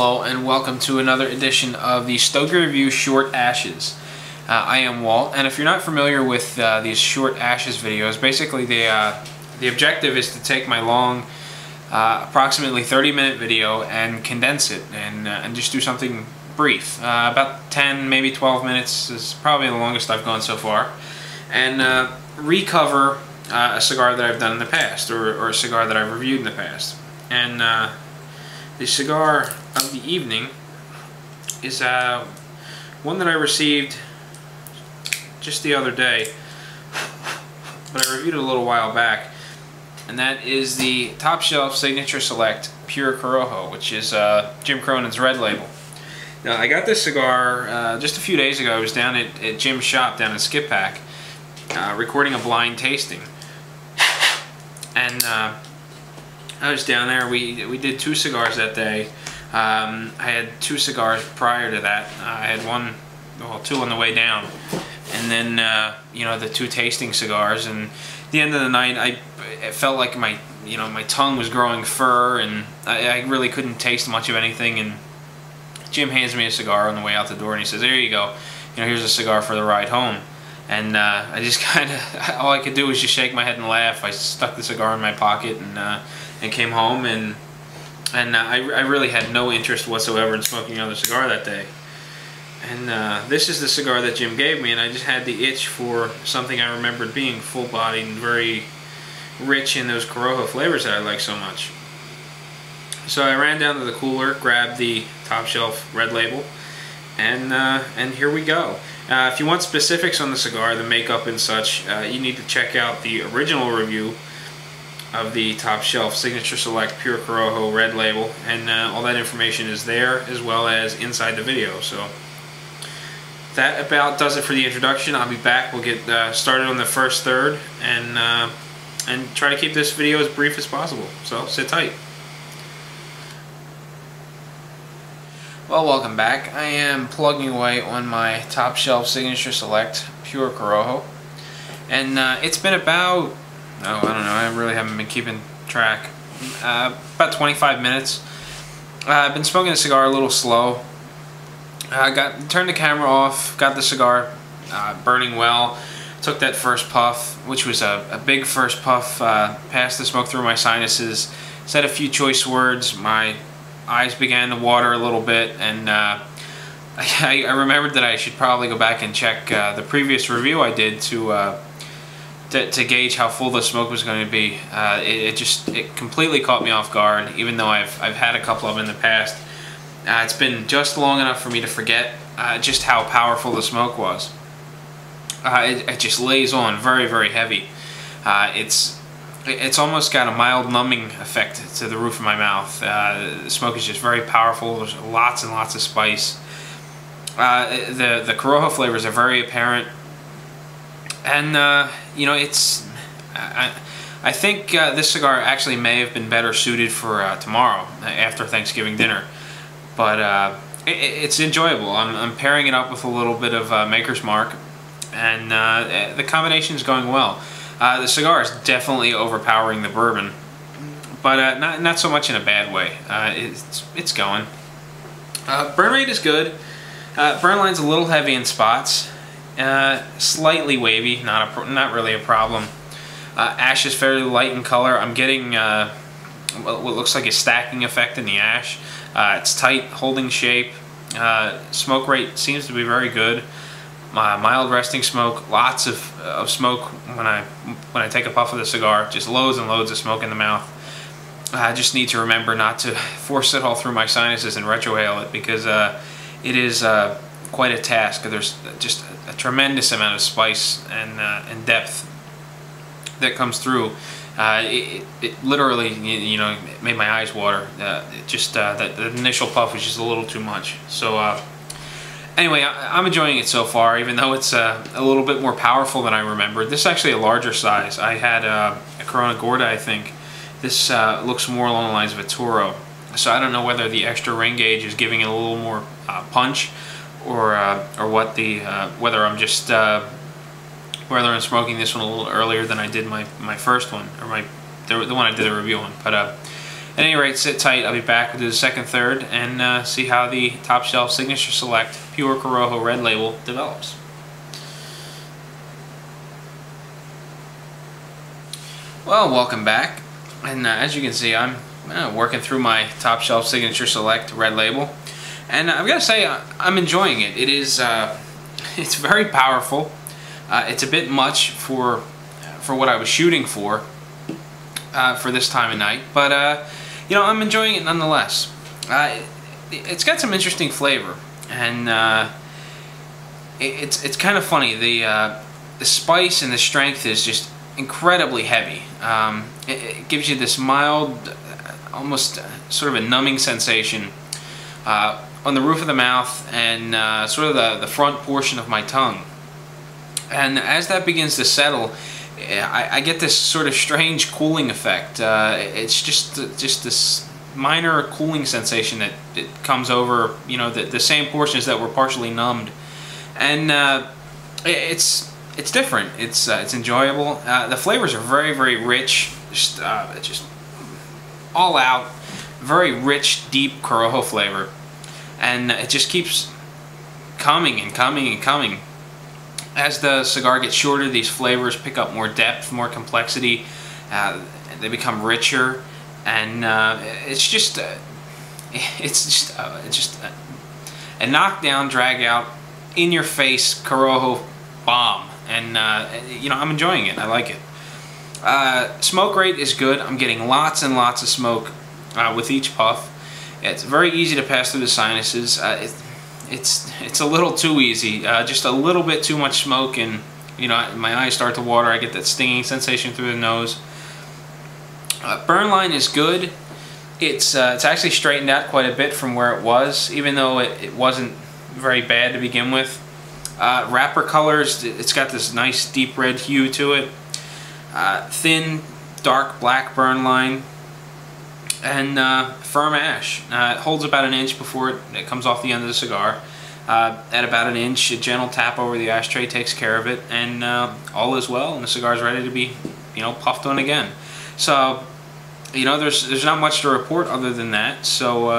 Hello and welcome to another edition of the Stogie Review Short Ashes. I am Walt, and if you're not familiar with these short ashes videos, basically the objective is to take my long, approximately 30-minute video and condense it and just do something brief. About 10, maybe 12 minutes is probably the longest I've gone so far, and recover a cigar that I've done in the past, or a cigar that I've reviewed in the past. And the cigar of the evening is one that I received just the other day, but I reviewed it a little while back, and that is the Top Shelf Signature Select Pure Corojo, which is Jim Cronin's red label. Now, I got this cigar just a few days ago. I was down at Jim's shop down in Skip Pack recording a blind tasting, and I was down there. We did 2 cigars that day. I had 2 cigars prior to that. I had 2 on the way down, and then you know, the 2 tasting cigars. And at the end of the night, it felt like my tongue was growing fur, and I really couldn't taste much of anything. And Jim hands me a cigar on the way out the door, and he says, "There you go. Here's a cigar for the ride home." And I just kind of, all I could do was just shake my head and laugh. I stuck the cigar in my pocket and came home, and I really had no interest whatsoever in smoking another cigar that day. And this is the cigar that Jim gave me, and I just had the itch for something I remembered being full-bodied and very rich in those Corojo flavors that I like so much. So I ran down to the cooler, grabbed the Top Shelf red label, and here we go. If you want specifics on the cigar, the makeup and such, you need to check out the original review of the Top Shelf Signature Select Pure Corojo red label, and all that information is there, as well as inside the video. So that about does it for the introduction. I'll be back. We'll get started on the first third, and try to keep this video as brief as possible. So sit tight. Well, welcome back. I am plugging away on my Top Shelf Signature Select Pure Corojo, and it's been about, I don't know, I really haven't been keeping track, about 25 minutes. I've been smoking the cigar a little slow. Turned the camera off, got the cigar burning well, took that first puff, which was a big first puff, passed the smoke through my sinuses, said a few choice words, my eyes began to water a little bit, and I remembered that I should probably go back and check the previous review I did to gauge how full the smoke was going to be. It completely caught me off guard, even though I've had a couple of them in the past. It's been just long enough for me to forget just how powerful the smoke was. It just lays on very, very heavy. It's almost got a mild numbing effect to the roof of my mouth. The smoke is just very powerful. There's lots and lots of spice. The Corojo flavors are very apparent, and I think this cigar actually may have been better suited for tomorrow after Thanksgiving dinner, but it's enjoyable. I'm pairing it up with a little bit of Maker's Mark, and the combination is going well. The cigar is definitely overpowering the bourbon, but not so much in a bad way. It's going. Burn rate is good. Burn line's a little heavy in spots. Slightly wavy, not really a problem. Ash is fairly light in color. I'm getting what looks like a stacking effect in the ash. It's tight, holding shape. Smoke rate seems to be very good. Mild resting smoke, lots of smoke when I take a puff of the cigar, just loads and loads of smoke in the mouth. I just need to remember not to force it all through my sinuses and retrohale it, because it is quite a task. There's just a tremendous amount of spice and depth that comes through. It literally, made my eyes water. That initial puff was just a little too much. So anyway, I'm enjoying it so far, even though it's a little bit more powerful than I remembered. This is actually a larger size. I had a Corona Gorda, I think. This looks more along the lines of a Toro. So I don't know whether the extra ring gauge is giving it a little more punch, or what whether I'm just whether I'm smoking this one a little earlier than I did my first one, or the one I did a review on. But At any rate, sit tight. I'll be back with the second third and see how the Top Shelf Signature Select Pure Corojo Red Label develops. Well, welcome back. And as you can see, I'm working through my Top Shelf Signature Select Red Label. And I've got to say, I'm enjoying it. It is, it's very powerful. It's a bit much for what I was shooting for this time of night, but you know, I'm enjoying it nonetheless. It's got some interesting flavor, and it's kind of funny. The spice and the strength is just incredibly heavy. It gives you this mild, almost sort of a numbing sensation on the roof of the mouth and sort of the front portion of my tongue. And as that begins to settle, I get this sort of strange cooling effect. It's just this minor cooling sensation that it comes over, you know, the same portions that were partially numbed, and it's different. It's enjoyable. The flavors are very rich, just all out, very rich, deep Corojo flavor, and it just keeps coming and coming and coming. As the cigar gets shorter, these flavors pick up more depth, more complexity. They become richer, and it's just a knockdown, drag out, in your face Corojo bomb, and you know, I'm enjoying it. I like it. Smoke rate is good. I'm getting lots and lots of smoke with each puff. It's very easy to pass through the sinuses. It's a little too easy, just a little bit too much smoke, and you know, my eyes start to water. I get that stinging sensation through the nose. Burn line is good. It's actually straightened out quite a bit from where it was, even though it wasn't very bad to begin with. Wrapper colors, it's got this nice deep red hue to it. Thin, dark black burn line. And firm ash. It holds about an inch before it comes off the end of the cigar. At about an inch, a gentle tap over the ashtray takes care of it, and all is well, and the cigar is ready to be, you know, puffed on again. So, you know, there's not much to report other than that. So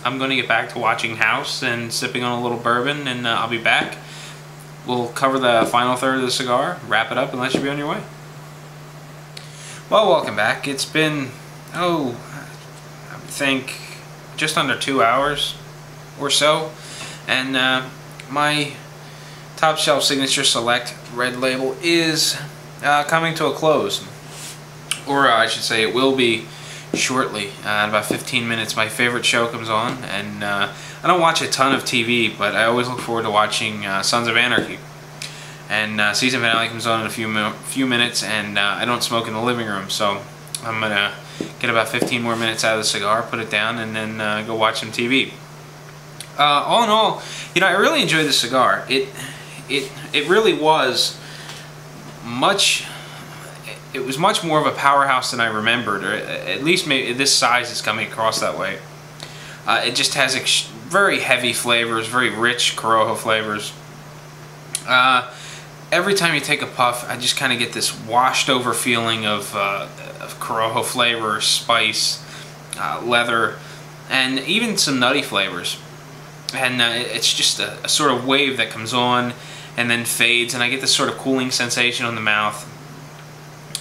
I'm going to get back to watching House and sipping on a little bourbon, and I'll be back. We'll cover the final third of the cigar, wrap it up, and let you be on your way. Well, welcome back. It's been, I think just under 2 hours or so, and my Top Shelf Signature Select Red Label is coming to a close, or I should say it will be shortly. In about 15 minutes my favorite show comes on, and I don't watch a ton of TV, but I always look forward to watching Sons of Anarchy, and season finale comes on in a few minutes, and I don't smoke in the living room, so I'm gonna get about 15 more minutes out of the cigar, put it down, and then go watch some TV. All in all, you know, I really enjoyed the cigar. It really was much. It was much more of a powerhouse than I remembered, or at least maybe this size is coming across that way. It just has very heavy flavors, very rich Corojo flavors. Every time you take a puff, I just kind of get this washed over feeling of Corojo flavor, spice, leather, and even some nutty flavors. And it's just a sort of wave that comes on and then fades, and I get this sort of cooling sensation on the mouth.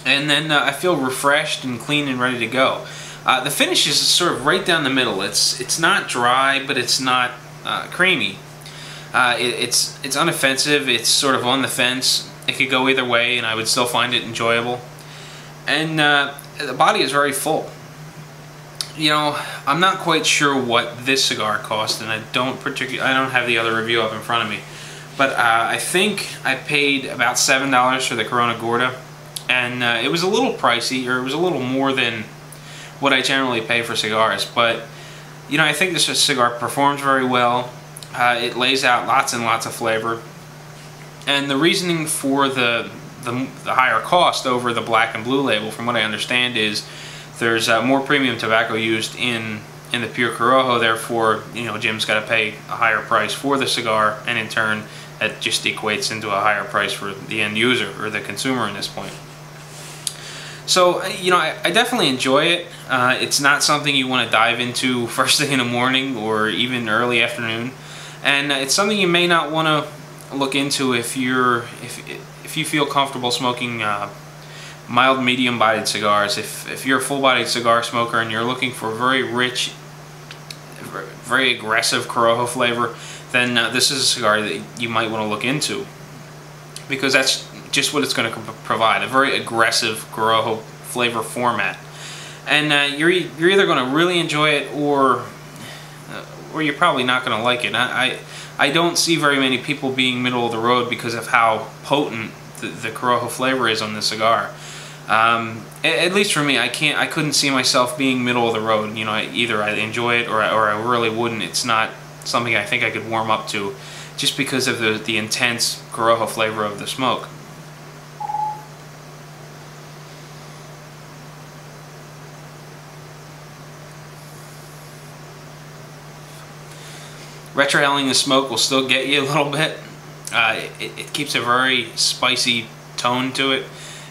And then I feel refreshed and clean and ready to go. The finish is sort of right down the middle. It's not dry, but it's not creamy. It's unoffensive. It's sort of on the fence. It could go either way, and I would still find it enjoyable. And the body is very full. You know, I'm not quite sure what this cigar cost, and I don't have the other review up in front of me. But I think I paid about $7 for the Corona Gorda, and it was a little pricey, or it was a little more than what I generally pay for cigars. But you know, I think this cigar performs very well. It lays out lots and lots of flavor, and the reasoning for the higher cost over the black and blue label, from what I understand, is there's more premium tobacco used in the pure Corojo. Therefore, you know, Jim's got to pay a higher price for the cigar, and in turn that just equates into a higher price for the end user, or the consumer in this point. So, I definitely enjoy it. It's not something you want to dive into first thing in the morning or even early afternoon, and it's something you may not want to look into if you feel comfortable smoking mild, medium-bodied cigars. If you're a full-bodied cigar smoker and you're looking for very rich, very aggressive Corojo flavor, then this is a cigar that you might want to look into, because that's just what it's going to provide, a very aggressive Corojo flavor format. And you're either going to really enjoy it, or you're probably not going to like it. I don't see very many people being middle of the road because of how potent the Corojo flavor is on the cigar. At least for me, I couldn't see myself being middle of the road. Either I enjoy it or I really wouldn't. It's not something I think I could warm up to, just because of the intense Corojo flavor of the smoke. Retrohaling the smoke will still get you a little bit. It keeps a very spicy tone to it,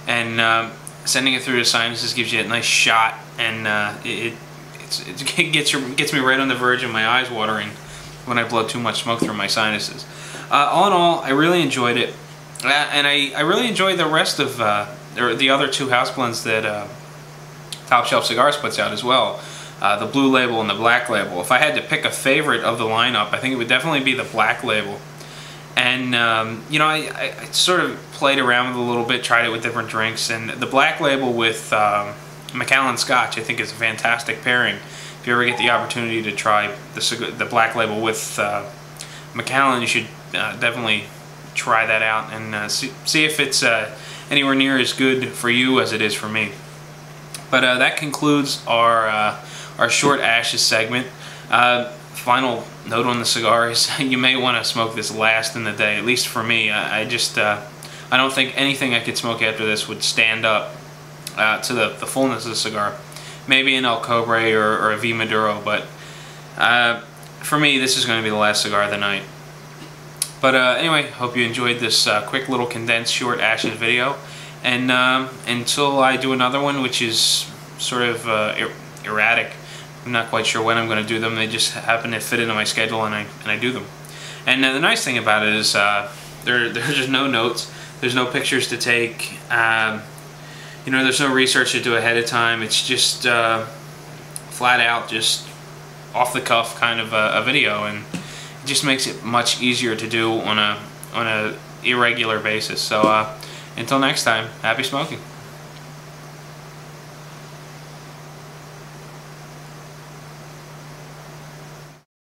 and sending it through the sinuses gives you a nice shot, and it gets me right on the verge of my eyes watering when I blow too much smoke through my sinuses. All in all, I really enjoyed it, and I really enjoyed the rest of the other two house blends that Top Shelf Cigars puts out as well. The Blue Label and the Black Label. If I had to pick a favorite of the lineup, I think it would definitely be the Black Label. And I sort of played around with it a little bit, tried it with different drinks, and the Black Label with Macallan Scotch I think is a fantastic pairing. If you ever get the opportunity to try the Black Label with Macallan, you should definitely try that out and see if it's anywhere near as good for you as it is for me. But that concludes our short ashes segment. Final note on the cigar is you may want to smoke this last in the day. At least for me, I don't think anything I could smoke after this would stand up to the fullness of the cigar. Maybe an El Cobre or a V Maduro, but for me, this is going to be the last cigar of the night. But anyway, hope you enjoyed this quick little condensed short ashes video. And until I do another one, which is sort of erratic, I'm not quite sure when I'm going to do them. They just happen to fit into my schedule, and I do them. And the nice thing about it is there's just no notes. There's no pictures to take. There's no research to do ahead of time. It's just flat out, just off the cuff kind of a video, and it just makes it much easier to do on a irregular basis. So until next time, happy smoking.